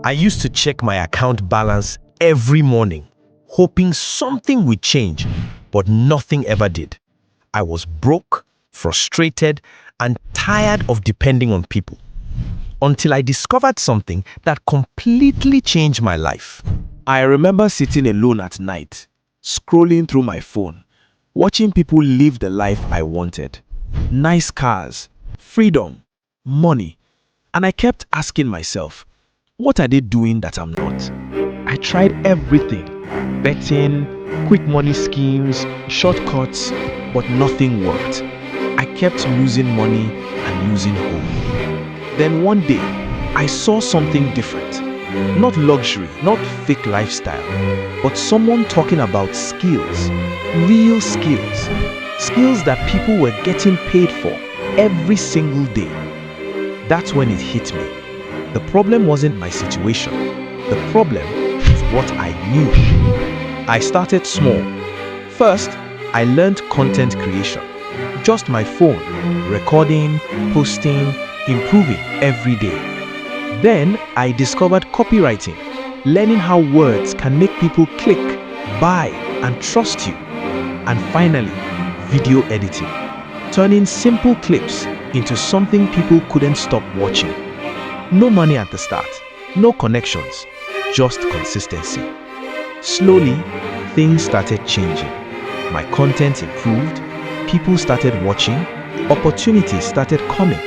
I used to check my account balance every morning, hoping something would change, but nothing ever did. I was broke, frustrated, and tired of depending on people. Until I discovered something that completely changed my life. I remember sitting alone at night, scrolling through my phone, watching people live the life I wanted. Nice cars, freedom, money. And I kept asking myself, what are they doing that I'm not? I tried everything, betting, quick money schemes, shortcuts, but nothing worked. I kept losing money and losing hope. Then one day, I saw something different. Not luxury, not fake lifestyle, but someone talking about skills, real skills. Skills that people were getting paid for every single day. That's when it hit me. The problem wasn't my situation. The problem is what I knew. I started small. First, I learned content creation. Just my phone, recording, posting, improving every day. Then I discovered copywriting, learning how words can make people click, buy, and trust you. And finally, video editing, turning simple clips into something people couldn't stop watching. No money at the start, no connections, just consistency. Slowly, things started changing. My content improved, people started watching, opportunities started coming.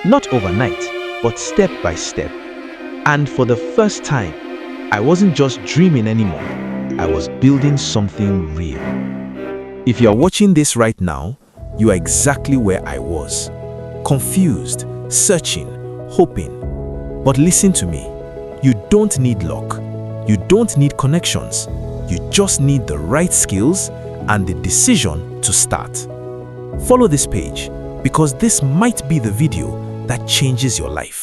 Not overnight, but step by step. And for the first time, I wasn't just dreaming anymore. I was building something real. If you're watching this right now, you are exactly where I was. Confused, searching, hoping. But listen to me. You don't need luck. You don't need connections. You just need the right skills and the decision to start. Follow this page because this might be the video that changes your life.